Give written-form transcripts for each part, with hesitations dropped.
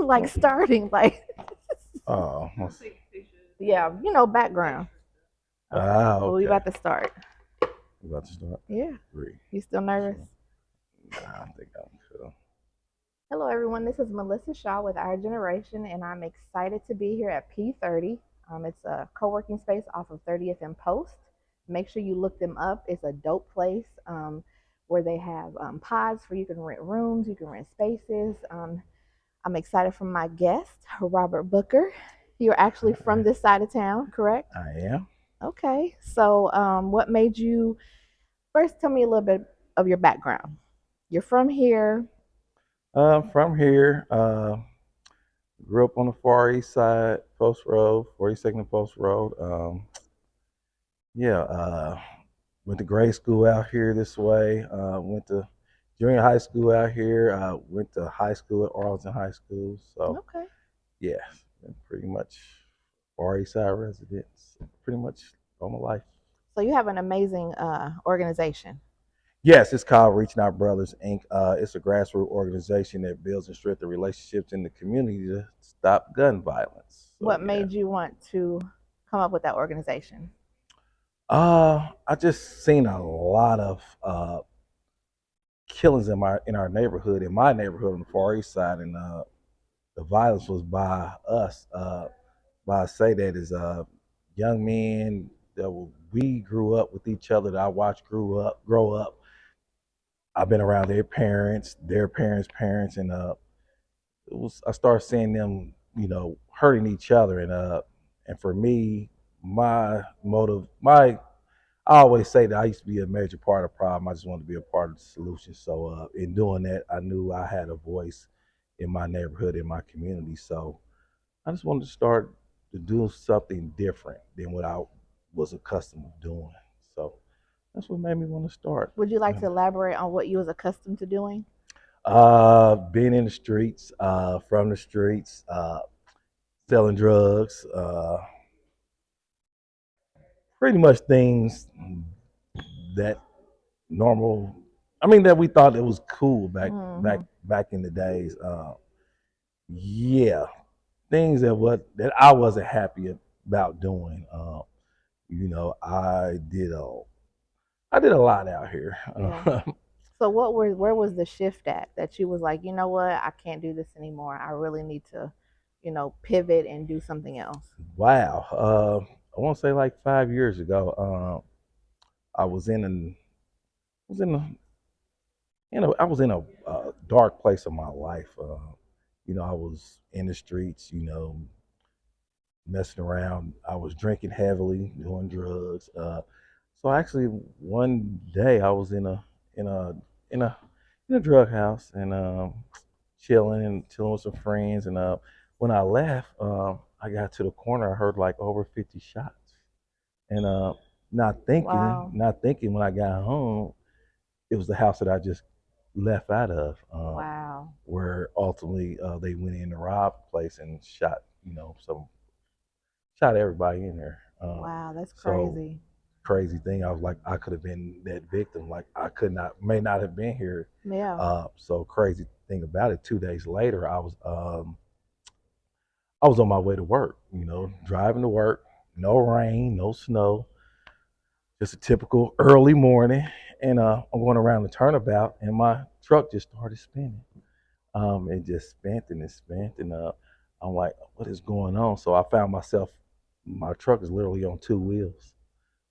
like starting, like Oh, yeah, background. Okay, well we okay. about to start. We about to start. Yeah, 3, you still nervous? 2. Nah, I think I'm cool. Hello, everyone. This is Melissa Shaw with Our Generation, and I'm excited to be here at P30. It's a co working space off of 30th and Post. Make sure you look them up. It's a dope place where they have pods where you can rent rooms, you can rent spaces. I'm excited for my guest, Robert Booker. You're actually from this side of town, correct? I am. Okay. So, what made you first tell me a little bit of your background? You're from here. From here. Grew up on the Far East Side, Post Road, 42nd and Post Road. Yeah. Went to grade school out here this way. Went to junior high school out here. Went to high school at Arlington High School. So Okay. yeah, been pretty much Far East Side residents pretty much all my life. So you have an amazing organization. Yes, it's called Reaching Out Brothers Inc. It's a grassroots organization that builds and strengthens relationships in the community to stop gun violence. So What yeah. made you want to come up with that organization? I just seen a lot of killings in our neighborhood, in my neighborhood on the Far East Side, and the violence was by us. Why I say that is young men that we grew up with each other that I watched grow up. I've been around their parents' parents, and I started seeing them, hurting each other, and for me, my motive, my I always say that I used to be a major part of the problem. I just wanted to be a part of the solution. So in doing that, I knew I had a voice in my neighborhood, in my community. So I just wanted to start to do something different than what I was accustomed to doing. So that's what made me want to start. Would you like to elaborate on what you was accustomed to doing? Being in the streets, from the streets, selling drugs, pretty much things that normal. I mean that we thought it was cool Hmm. back in the days. Yeah, things that I wasn't happy about doing. I did a lot out here. Yeah. So where was the shift at that you was like, you know what, I can't do this anymore. I really need to, pivot and do something else. Wow. I want to say like 5 years ago. I was was in a, I was in a dark place of my life. I was in the streets. Messing around. I was drinking heavily, doing drugs. So actually, one day I was in a in a in a drug house and chilling with some friends. And when I left, I got to the corner. I heard like over 50 shots, and Wow. not thinking when I got home, it was the house that I just left out of, Wow. where ultimately they went in to rob the place and shot, shot everybody in there. Wow, that's So crazy. crazy thing, I was like, I could have been that victim. Like I could not, may not have been here. Yeah. So crazy thing about it. 2 days later, I was on my way to work. Driving to work. No rain, no snow, just a typical early morning. And I'm going around the turnabout, and my truck just started spinning. It just spent and it spent, and I'm like, what is going on? So I found myself, my truck is literally on two wheels.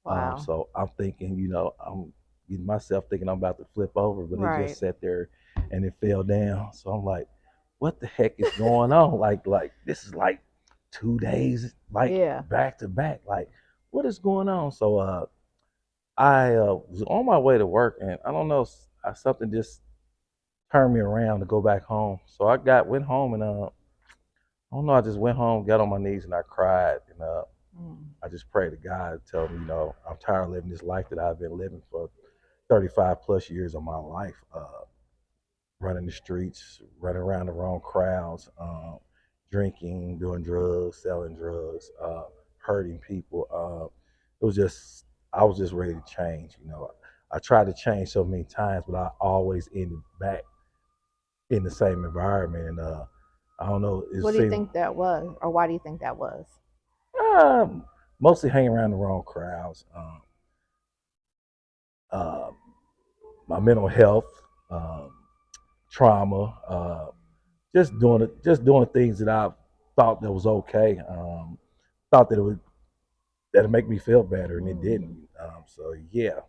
Wow. So I'm thinking, I'm getting myself thinking I'm about to flip over, but it Right. just sat there and it fell down. So I'm like, what the heck is going on? Like this is like 2 days, like Yeah. back to back. Like, what is going on? So I was on my way to work, and I don't know, something just turned me around to go back home. So went home, and I don't know, I just went home, got on my knees, and I cried, and Mm. I just prayed to God, tell him, I'm tired of living this life that I've been living for 35 plus years of my life, running the streets, running around the wrong crowds, drinking, doing drugs, selling drugs, hurting people. It was just, I was just ready to change. I tried to change so many times, but I always ended back in the same environment. And I don't know. It What do you seemed think that was, or why do you think that was? um, mostly hanging around the wrong crowds. Uh, my mental health, um, trauma, just doing things that I thought that was okay. Thought that that'd make me feel better, and it Mm. didn't. So yeah,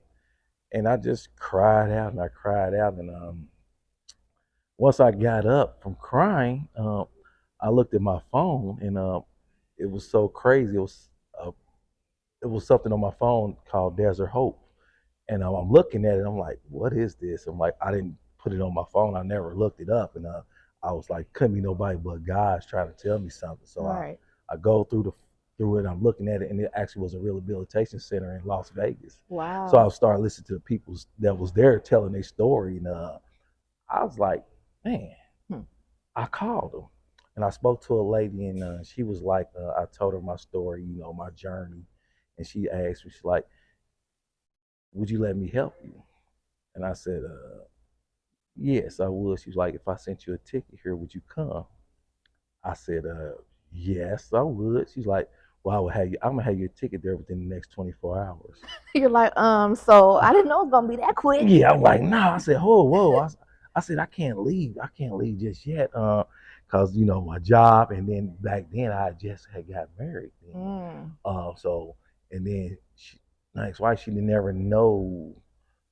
and I just cried out and I cried out, and once I got up from crying, I looked at my phone, and it was so crazy. Uh, it was something on my phone called Desert Hope, and I'm looking at it. I'm like, what is this? I'm like, I didn't put it on my phone. I never looked it up, and I was like, couldn't be nobody but God's trying to tell me something. So Right. I go through it. I'm looking at it, and it actually was a rehabilitation center in Las Vegas. So I Wow. started listening to the people that was there telling their story, and I was like, man, Hmm. I called them, and I spoke to a lady, and she was like, I told her my story, my journey, and she asked me, she's like, would you let me help you? And I said, yes, I would. She was like, if I sent you a ticket here, would you come? I said, yes, I would. She's like, well, I'm gonna have your ticket there within the next 24 hours. You're like, so I didn't know it was gonna be that quick. Yeah, I'm like, nah. I said, whoa. I said, I can't leave. I can't leave just yet. Cause my job, and then back then I just had got married. Then. Mm. So and then my ex-wife, she didn't never know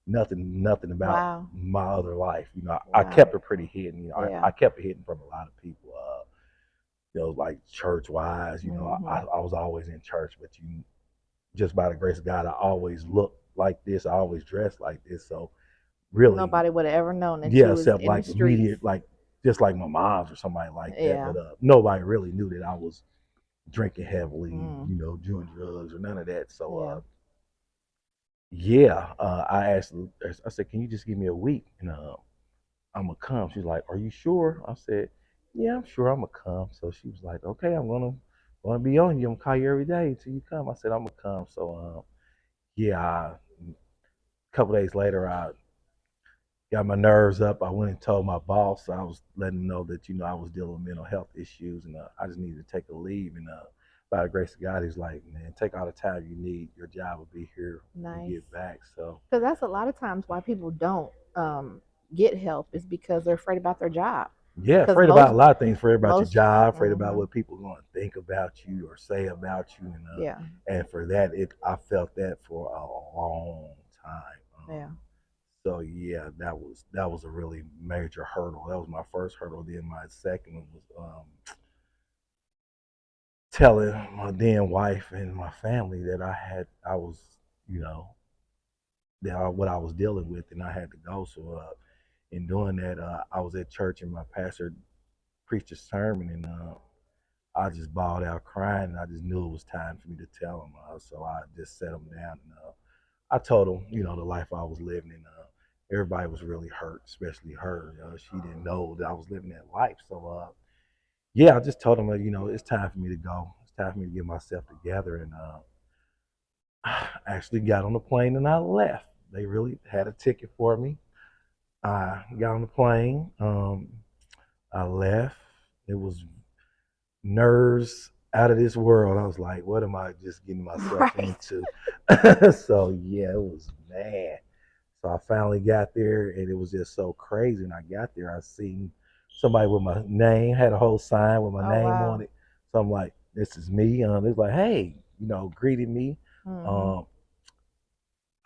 nothing about Wow. my other life. I Wow. kept it pretty hidden. I Yeah. kept it hidden from a lot of people. Like church wise, Hmm. I was always in church, but just by the grace of God, I always looked like this. I always dressed like this. So really, Nobody would have ever known that yeah, you was except in the like streets. immediate, like just like my mom's or somebody like that. Yeah. But nobody really knew that I was drinking heavily, Mm. doing drugs or none of that. So Yeah. yeah, I asked. I said, "Can you just give me a week and I'm gonna come?" She's like, "Are you sure?" I said, "Yeah, I'm sure I'm gonna come." So she was like, "Okay, I'm gonna be on you. I'm gonna call you every day until you come." I said, "I'm gonna come." So yeah, a couple days later, I got my nerves up. I went and told my boss. I was letting him know that I was dealing with mental health issues, and I just needed to take a leave. And by the grace of God, he's like, "Man, take all the time you need. Your job will be here when you Nice. get back." So Because that's a lot of times why people don't get help is because they're afraid about their job. yeah, Because afraid about a lot of things. Afraid about your most, job. Afraid about hmm what people are going to think about you or say about you. yeah, And for that, I felt that for a long time. yeah, So yeah, that was a really major hurdle. That was my first hurdle. Then my second one was telling my then wife and my family that I was, you know, what I was dealing with, and I had to go. So in doing that, I was at church and my pastor preached a sermon, and I just bawled out crying, and I just knew it was time for me to tell him. So I just set him down, and I told him, the life I was living, and everybody was really hurt, especially her. She didn't know that I was living that life. So yeah, I just told him, it's time for me to go. It's time for me to get myself together, and I actually got on the plane and I left. They really had a ticket for me. I got on the plane. I left. It was nerves out of this world. I was like, what am I just getting myself right. into? So yeah, it was mad. So I finally got there, and it was just so crazy. And I got there, I seen somebody with my name, had a whole sign with my Oh name on wow. it. So I'm like, this is me. It's like, hey, greeted me. Hmm. Um,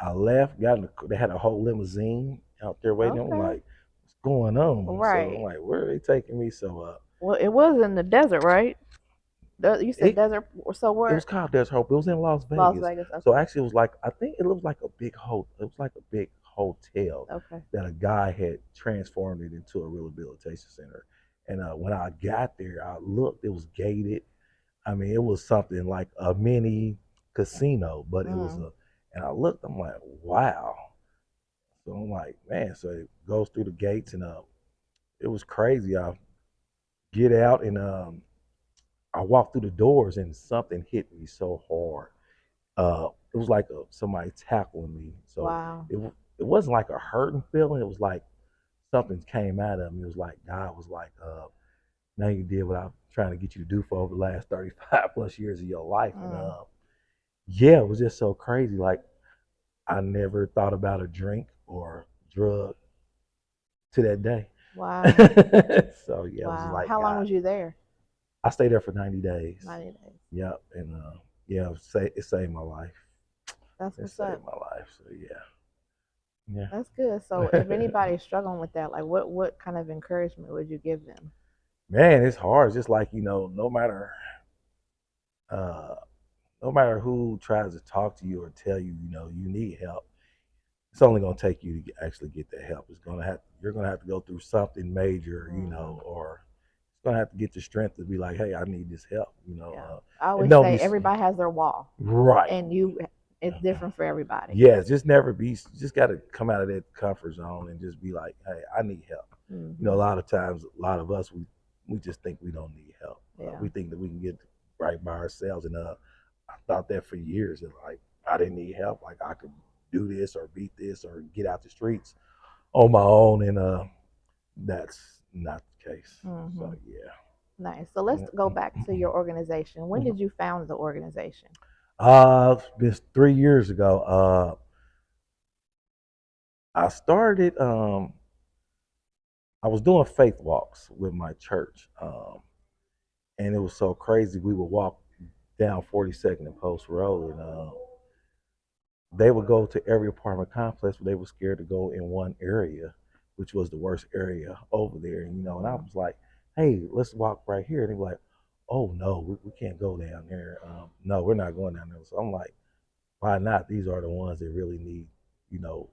I left, they had a whole limousine out there waiting. I'm Okay. like, what's going on? So I'm Right. like, where are they taking me? So Well, it was in the desert, right? You said it desert. So it was where? called Desert Hope. It was in Las Las Vegas. Vegas. So Okay. actually, it was like, I think it looked like a big it was like a big hotel Okay. that a guy had transformed it into a rehabilitation center. And when I got there, I looked. It was gated. I mean, it was something like a mini casino, but it was Mm. a. And I looked. I'm like, wow. So I'm like, man. So it goes through the gates, and it was crazy. I get out, and I walked through the doors, and something hit me so hard. It was like somebody tackling me. So Wow. it wasn't like a hurting feeling. It was like something came out of me. It was like God was like, now you did what I'm trying to get you to do for over the last 35 plus years of your life. And Mm. yeah, it was just so crazy. Like I never thought about a drink or drug to that day. Wow. So yeah, it was Wow. like How long God. was you there? I stayed there for 90 days. 90 days. Yep, and yeah, it saved my life. That's It what's saved up. my life. So yeah, That's good. So if yeah. anybody's struggling with that, like what kind of encouragement would you give them? Man, it's hard. It's just like uh, no matter who tries to talk to you or tell you, you need help. It's only gonna take you to actually get that help. You're gonna have to go through something major, Hmm. or it's gonna have to get the strength to be like, hey, I need this help, Yeah. I and always don't say be everybody has their wall, right. and it's different for everybody. Yes, just never be. Just got to come out of that comfort zone and just be like, hey, I need help. A Hmm. lot of times, a lot of us we just think we don't need help. Yeah. We think that we can get right by ourselves, and I thought that for years. And like I didn't need help. Like I could do this or beat this or get out the streets on my own, and that's not the case. Hmm. So yeah. Nice. So let's go back to your organization. When did you found the organization? It's 3 years ago. I started. I was doing faith walks with my church, and it was so crazy. We would walk down 42nd and Post Road, and they would go to every apartment complex, but they were scared to go in one area, which was the worst area over there. And and I Mm. was like, "Hey, let's walk right here." And they were like, "Oh no, we can't go down there. No, we're not going down there." So I'm like, "Why not? These are the ones that really need, you know,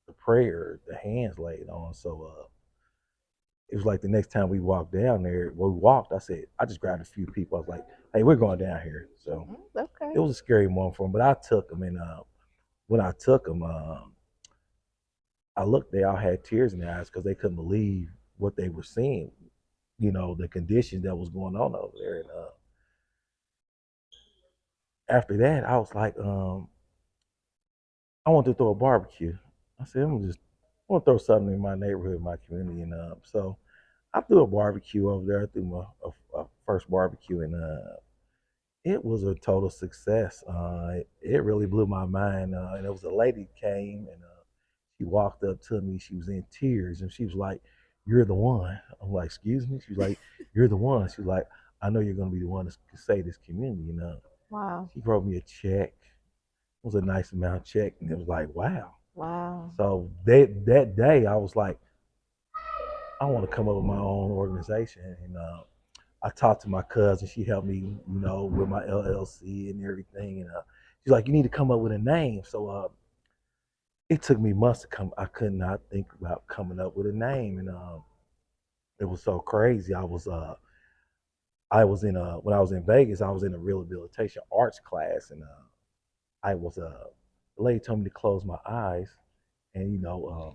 the prayer, the hands laid on." So it was like the next time we walked down there, well, we walked, I said, I just grabbed a few people. I was like, hey, we're going down here. So Mm, okay. it was a scary moment for them, but I took them. And when I took them, I looked, they all had tears in their eyes because they couldn't believe what they were seeing, the conditions that was going on over there. And after that, I was like, I want to throw a barbecue. I said, I want to throw something in my neighborhood, my community. And so I threw a barbecue over there. I threw a first barbecue, and it was a total success. It really blew my mind. And it was a lady came, and she walked up to me. She was in tears, and she was like, "You're the one." I'm like, "Excuse me." She was like, "You're the one." She was like, "I know you're gonna be the one to save this community." Wow. She wrote me a check. It was a nice amount check, and it was like, wow. Wow. So that day, I was like, I want to come up with my own organization, and I talked to my cousin. She helped me, with my LLC and everything. And she's like, you need to come up with a name. So it took me months to come. I could not think about coming up with a name, and it was so crazy. I was in when I was in Vegas, I was in a rehabilitation arts class, and I was the lady told me to close my eyes and draw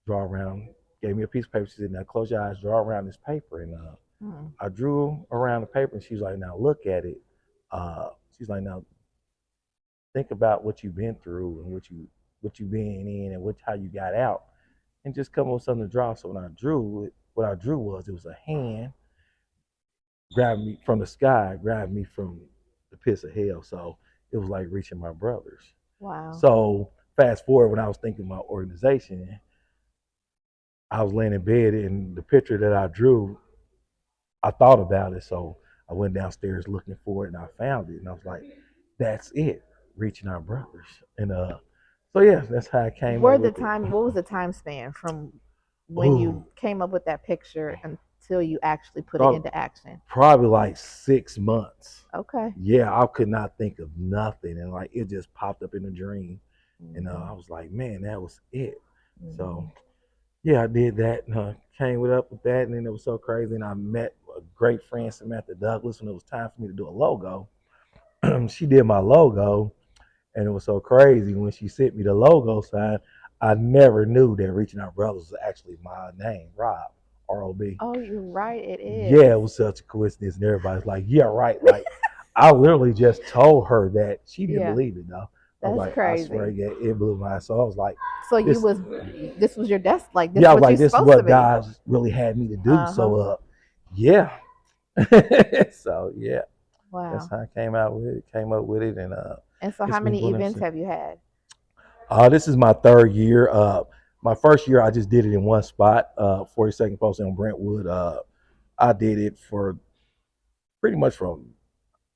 around. Gave me a piece of paper. She said, now close your eyes, draw around this paper, and Mm. I drew around the paper, and she was like, now look at it. She's like, now think about what you've been through and what you been in and how you got out, and just come up with something to draw. So when I drew it, what I drew was it was a hand grabbed me from the sky, grabbed me from the pits of hell. So it was like reaching my brothers. Wow. So fast forward when I was thinking my organization, I was laying in bed and the picture that I drew, I thought about it. So I went downstairs looking for it and I found it. And I was like, that's it, reaching our brothers. And so yeah, that's how I came up with it. What was the time span from when you Ooh, came up with that picture until you actually put it so into action? probably like 6 months. Okay. Yeah, I could not think of nothing. And like it just popped up in a dream. And Hmm. I was like, man, that was it. Hmm. So yeah, I did that. And came up with that, and then it was so crazy. And I met a great friend, Samantha Douglas, when it was time for me to do a logo. She did my logo, and it was so crazy when she sent me the logo sign. I never knew that Reaching Out Brothers was actually my name, Rob, R-O-B. Oh, you're right. It Yeah, is. it was such a coincidence, and everybody's like, "Yeah, right." Like, I literally just told her that. She didn't Yeah, believe it though. I was that's like, "I swear, crazy. yeah, it blew my." So I was like, So you "This." was this was your desk like this Yeah, I was what like, you're "This is supposed to what be. God really had me to do." Uh-huh. So Yeah. So yeah, that's Wow. how I came out with it. Came up with it, and And so, it's how been many going ever events since. have you had? This is my third year. My first year I just did it in one spot, 42nd Post in Brentwood. I did it for pretty much from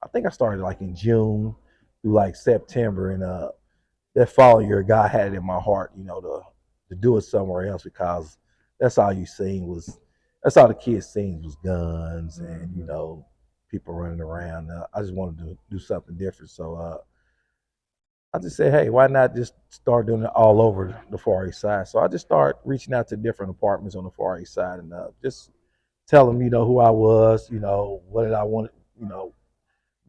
I think I started like in June through like September, and that following year, God had it in my heart, to do it somewhere else because that's all you seen was that's all the kids seen was guns and Hmm. people running around. I just wanted to do something different, so I just said, hey, why not just start doing it all over the Far East Side? So I just started reaching out to different apartments on the Far East Side and just tell them, who I was, what did I want, you know,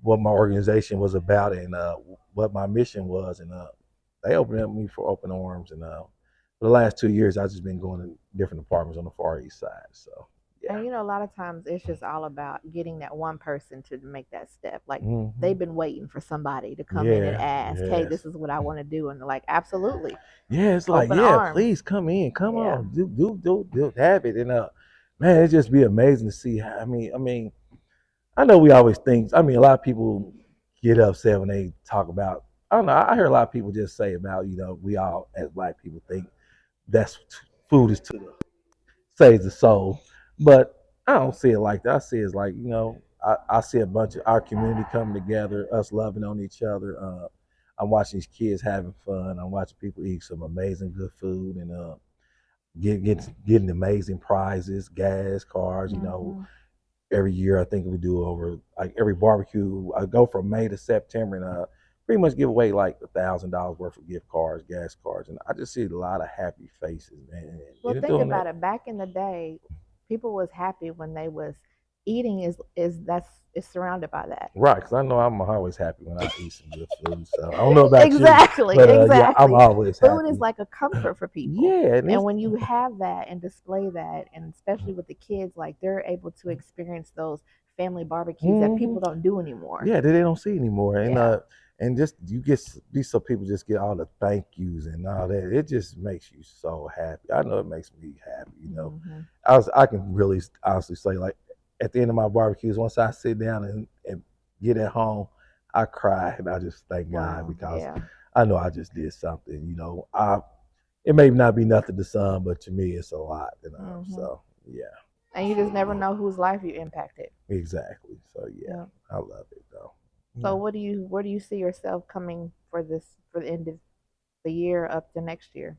what my organization was about and what my mission was, and they opened up me for open arms. And for the last 2 years, I've just been going to different apartments on the Far East Side. So yeah. And a lot of times it's just all about getting that one person to make that step. Like, Hmm. they've been waiting for somebody to come in and Yeah. ask, "Hey, Yes. this is what I want to do," and they're like, "Absolutely, Yeah. It's like, open yeah, arms." please come in, come Yeah. on, do have it. And man, it just be amazing to see. I mean, I know we always think. I mean, a lot of people get upset when they talk about. I don't know. I hear a lot of people just say about we all as black people think that's food is to the saves the soul. But I don't see it like that. I see it as like, I see a bunch of our community coming together, us loving on each other. I'm watching these kids having fun. I'm watching people eat some amazing good food and getting amazing prizes, gas, cars. Hmm. Every year I think we do over like every barbecue. I go from May to September and pretty much give away like $1,000 worth of gift cards, gas cards, and I just see a lot of happy faces, man. Well, And think doing about that. it. Back in the day, people was happy when they was eating. Is that's is surrounded by that. Right, because I know I'm always happy when I eat some good food. So I don't know about you, Exactly, but yeah, I'm exactly. always Food is happy. like a comfort for people. Yeah, and And it's when you have that and display that, and especially with the kids, like, they're able to experience those family barbecues that hmm people don't do anymore. yeah, that they don't see anymore, Yeah. and just you get these so people just get all the thank yous and all that. It just makes you so happy. I know it makes me happy. Hmm. I can really honestly say like at the end of my barbecues, once I sit down and get at home, I cry and I just thank God Wow. because Yeah. I know I just did something. I it may not be nothing to some, but to me it's a lot. Hmm. So yeah, And you just never know whose life you impacted. exactly. So yeah, Yeah. I love it though. So, Yeah. where do you see yourself coming for the end of the year up to next year?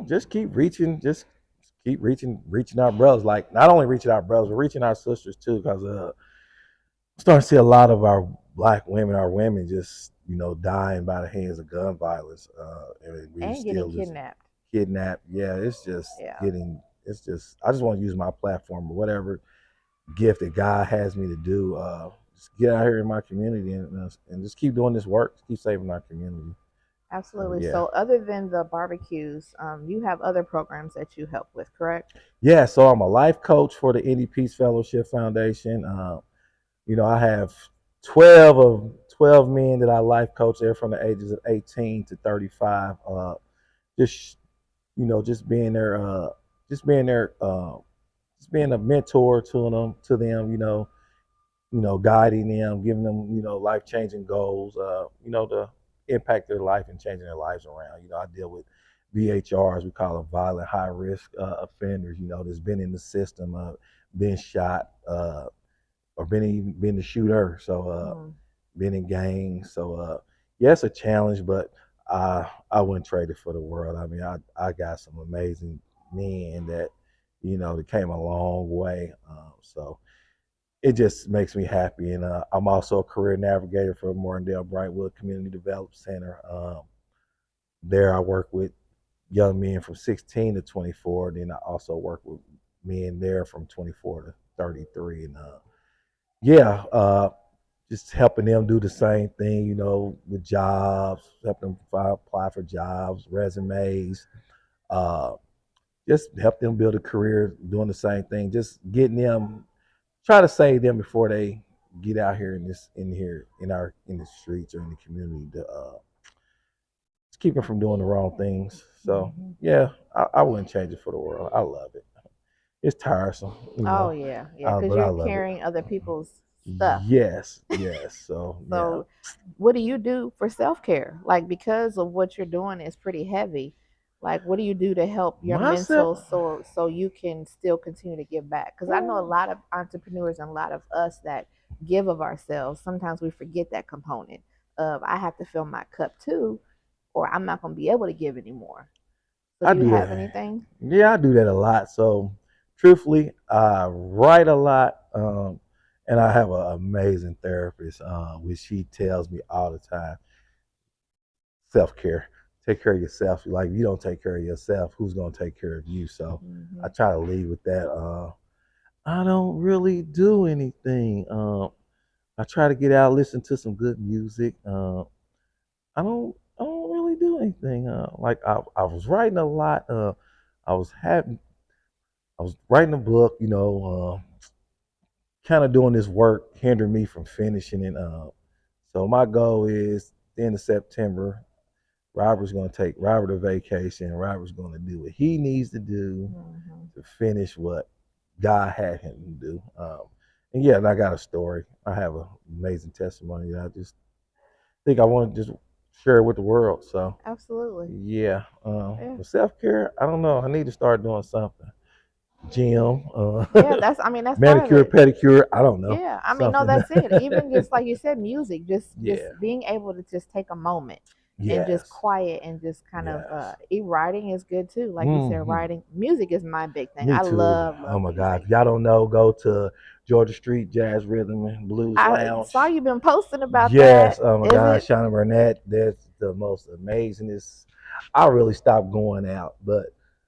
Just keep reaching, just keep reaching our brothers. Like not only reaching our brothers, but reaching our sisters too. Because starting to see a lot of our black women, our women, just dying by the hands of gun violence, and we And getting still just kidnapped. kidnapped. Yeah, it's just Yeah. getting. It's just. I just want to use my platform or whatever gift that God has me to do. Just get out here in my community and just keep doing this work. Keep saving our community. So Absolutely. yeah. So, other than the barbecues, you have other programs that you help with, correct? Yeah, so I'm a life coach for the Indie Peace Fellowship Foundation. I have 12 men that I life coach. They're from the ages of 18 to 35. Just just being there, just being there, just being a mentor to them. Guiding them, giving them life changing goals. To impact their life and changing their lives around. I deal with VHRs, we call them violent high risk offenders. That's been in the system, been shot, or been the shooter. So Mm. been in gangs. So yeah, it's a challenge, but I wouldn't trade it for the world. I mean, I got some amazing men that that came a long way. So it just makes me happy. And I'm also a career navigator for Martindale Brightwood Community Development Center. There, I work with young men from 16 to 24. Then I also work with men there from 24 to 33. And yeah, just helping them do the same thing, with jobs, helping them apply for jobs, resumes, uh, just help them build a career doing the same thing, just getting them, try to save them before they get out here in the streets or in the community to just keep them from doing the wrong things. So Hmm. yeah, I wouldn't change it for the world. I love it. it's tiresome, Oh yeah, yeah, because but I you're love it. carrying other people's stuff. Yes, yes. So yeah, So, what do you do for self care? Like, because of what you're doing is pretty heavy. Like, what do you do to help your myself. mental so you can still continue to give back? Because I know a lot of entrepreneurs and a lot of us that give of ourselves. Sometimes we forget that component of I have to fill my cup too, or I'm not going to be able to give anymore. So, I do you do have that. anything? Yeah, I do that a lot. So, truthfully, I write a lot, and I have an amazing therapist, which she tells me all the time: self care. Take care of yourself. Like, if you don't take care of yourself, who's gonna take care of you? So, I Hmm. try to lead with that. I don't really do anything. I try to get out, listen to some good music. I don't really do anything. Like I was writing a lot. I was having I was writing a book, kind of doing this work hindered me from finishing it. So my goal is the end of September. Robert's going to take Robert a vacation. Robert's going to do what he needs to do Hmm. to finish what God had him to do. And yeah, and I got a story. I have an amazing testimony that I just think I want to just share it with the world. So Absolutely. yeah, Yeah. but self care, I don't know. I need to start doing something. Gym, Yeah, that's I mean that's part of manicure, it. pedicure. I don't know Yeah, I mean, no, something. that's it. Even just like you said, music, just Yeah. being able to just take a moment and just Yes. quiet and just kind of Yes. writing is good too. Like you said, Hmm. writing music is my big thing. Me I too. Oh love my God! music. If y'all don't know, go to Georgia Street Jazz Rhythm and Blues I saw Lounge. you been posting about Yes. that. Oh my Is God, it Shauna Burnett. That's the most amazingest. I really stopped going out, but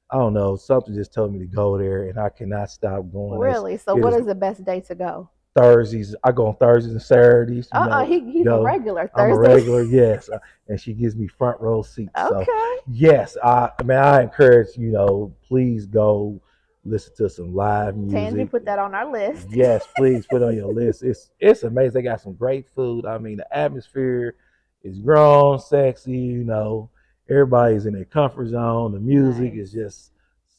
I don't know. Something just told me to go there, and I cannot stop going. really? So It what is is the best day to go? Thursdays. I go on Thursdays and Saturdays. He's a Go. regular I'm a Thursday. regular, yes, and she gives me front row seats. So, Okay. yes, I mean, I encourage please go listen to some live Tangi music. put that on our list. Yes, please put it on your list. It's amazing. They got some great food. I mean, the atmosphere is grown, sexy. Everybody's in their comfort zone. The music Nice. is just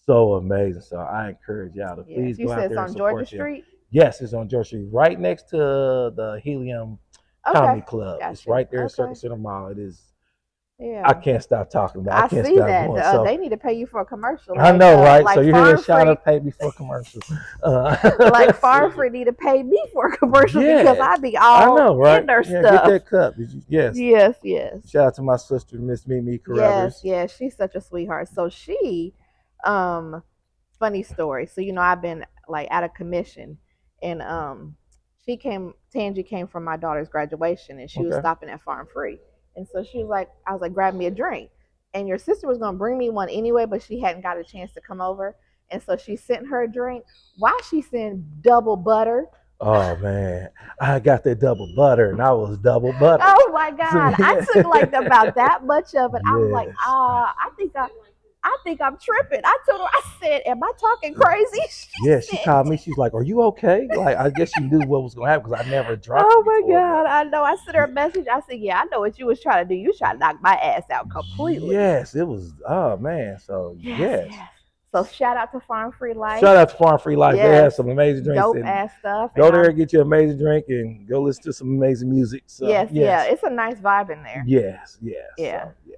so amazing. So I encourage y'all to Yes. please You go out said it's there and on Georgia support them. Street? Yes, it's on Georgia Street, right next to the Helium Okay. Comedy Club. It's Gotcha. right there at Circle Okay. Center Mall. It is. I Yeah. can't stop talking about. It. I I can't see stop that. going. So They need to pay you for a commercial, I like know, right? So you hear that Farm shout Free, out, pay before commercial. like So, Farm Free need to pay me for a commercial because yes, I be I all know, in right? their Yeah, get stuff. that cup. Yes. Yes, yes, Shout out to my sister, Miss Mimi yes, Carruthers. yes. She's such a sweetheart. So um, funny story. So I've been like out of commission, and Tangi came from my daughter's graduation, and she was Okay. stopping at Farm Free, and so she was like, I was like, grab me a drink, and your sister was gonna bring me one anyway, but she hadn't got a chance to come over, and so she sent her a drink. Why she sent double butter? Oh man, I got that double butter, and I was double buttered. Oh my So, god! I yeah. took like about that much of it. I was like, Yes. I think I'm tripping. I told her, I said, am I talking crazy? She Yeah, she said, called me. She's like, "Are you okay?" Like, I guess she knew what was gonna happen because I never drunk it oh my before. god, But I know. I sent her a message. I said, yeah, I know what you was trying to do. You trying to knock my ass out completely. yes, it was. Oh man, so Yes, yes. yes. So shout out to Farm Free Life. Shout out to Farm Free Life. They have Yes, some amazing drinks, dope and ass stuff. go And there and get you an amazing drink, and go listen to some amazing music. So yes, yeah, yes, it's a nice vibe in there. yes. Yeah. So yeah,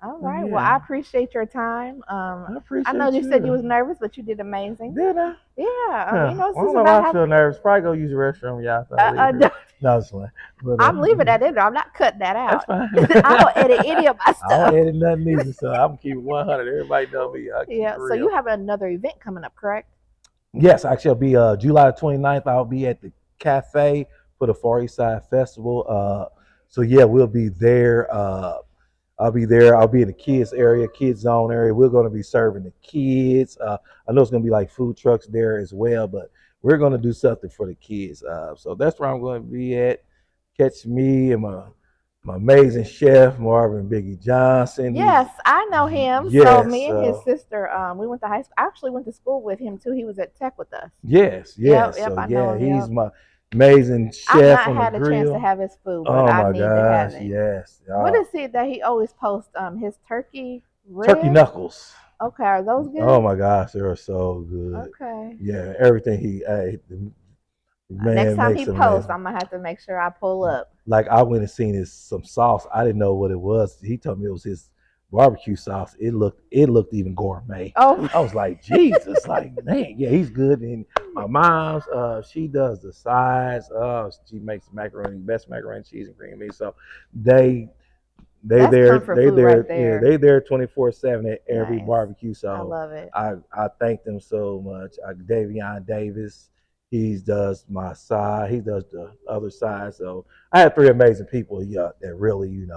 All so, right. Well, yeah. I appreciate your time. I I know appreciate you said you you. was nervous, but you did amazing. Did I? Yeah. Huh. This I don't is know about why I having. feel nervous. Probably go use the restroom. Y'all, so I leave here. No, it's fine. But I'm leaving that in there. I'm not cutting that that's out. fine. I don't edit any of my I don't stuff. edit nothing either, so I'm keeping 100. Everybody know me. I keep it Yeah. So you real. have another event coming up, correct? Yes, actually, I'll be July 29th. I'll be at the cafe for the Far East Side Festival. So yeah, we'll be there. I'll be there. I'll be in the kids area, kids zone area. We're going to be serving the kids. I know it's going to be like food trucks there as well, but we're going to do something for the kids. So that's where I'm going to be at. Catch me and my amazing chef Marvin Biggie Johnson. Yes, I know him. So Yes, me and his sister, we went to high school. I actually went to school with him too. He was at Tech with us. yes, Yep, yes. yep, So I know yeah, him. he's Yep. my amazing I've chef not on the had a chance to grill. have his food, but Oh I my need to have gosh, it. yes. What is it that he always posts? His turkey Turkey ribs. knuckles. Okay, are those Oh good? my gosh, they are so good. Okay. Yeah, everything the Next man time makes he it posts, amazing. I'm gonna have to make sure I pull up. Like I went and seen his some sauce. I didn't know what it was. He told me it was his barbecue sauce. It looked even gourmet. Oh, I was like, Jesus, like man, yeah, he's good. And my mom's, she does the sides. She makes macaroni, best macaroni, cheese, and green beans. So they they that's there, comfort they food right there, yeah, there. they there 24/7 at every Nice. barbecue. I So love it. I thank them so much. Davion Davis, he does my side, he does the other side. So I had three amazing people, yeah, that really,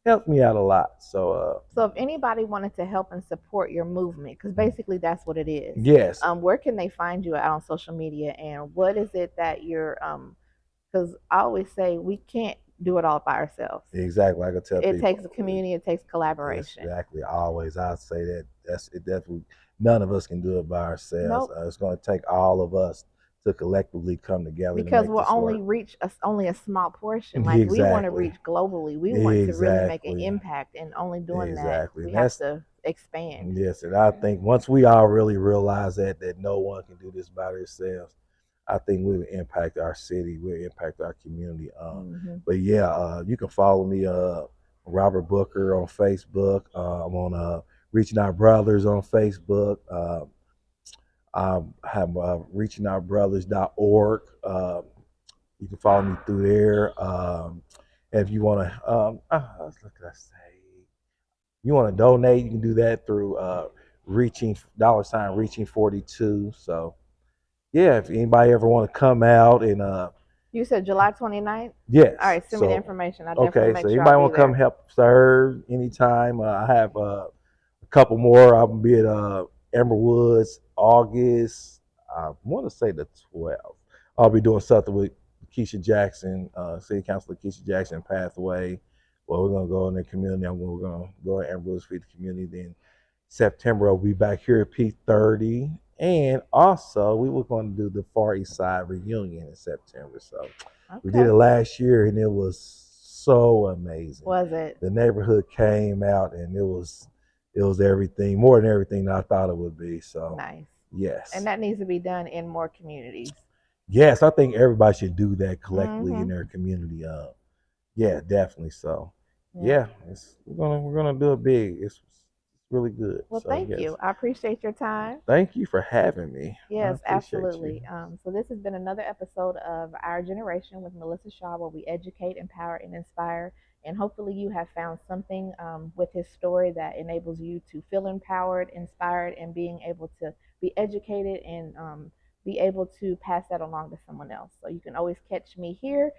helped me out a lot. So So if anybody wanted to help and support your movement, because basically that's what it is, yes, where can they find you out on social media, and what is it that you're because I always say we can't do it all by ourselves. exactly. I could tell It takes people. a community, it takes collaboration. Exactly. Always, I say that that's it. Definitely, none of us can do it by ourselves. Nope. It's going to take all of us to collectively come together to Because make we'll this only work. reach only a small portion. Like we want to Exactly. reach globally. We want to really make an Exactly. impact, and only doing that, Exactly. we have That's to expand. yes, and I think once we all really realize that no one can do this by themselves, I think we'll impact our city, we'll impact our community. Hmm. But yeah, you can follow me, Robert Booker on Facebook. I'm on Reaching Our Brothers on Facebook. I have reachingoutbrothers.org. You can follow me through there. If you want to, what can I say? You want to donate, you can do that through reaching reaching 42. So yeah, if anybody ever want to come out and You said July 29th? All yes, right, send me the so information. I definitely okay, so make sure I'll anybody be want to come there. help serve anytime, I have a couple more. I'll be at Amber Woods August. I want to say the 12th. I'll be doing something with Keisha Jackson, City Councilor Keisha Jackson Pathway. Well, we're gonna go in the community. We're gonna go to Amber Woods feed the community. Then September I'll be back here at P30, and also we were going to do the Far East Side reunion in September. So we did Okay. it last year, and it was so amazing. Was it? The neighborhood came out, and it was everything, more than everything that I thought it would be. So Nice. And yes, that needs to be done in more communities. yes, I think everybody should do that collectively in Hmm. their community. Yeah, definitely. So Yeah. yeah, we're gonna do it big. It's really good. Well, So thank yes, you. I appreciate your time. thank you for having me. I Yes, appreciate you. absolutely. So this has been another episode of Our Generation with Melissa Shaw, where we educate, empower, and inspire. And hopefully, you have found something with his story that enables you to feel empowered, inspired, and being able to be educated and be able to pass that along to someone else. So you can always catch me here,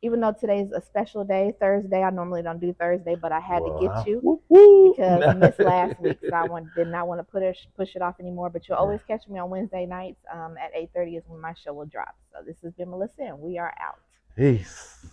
even though today's a special day, Thursday. I normally don't do Thursday, but I had to get Well, you whoop, whoop. because I missed last week, so did not want to push it off anymore. But you'll always catch me on Wednesday nights at 8:30 is when my show will drop. So this has been Melissa, and we are out. Peace.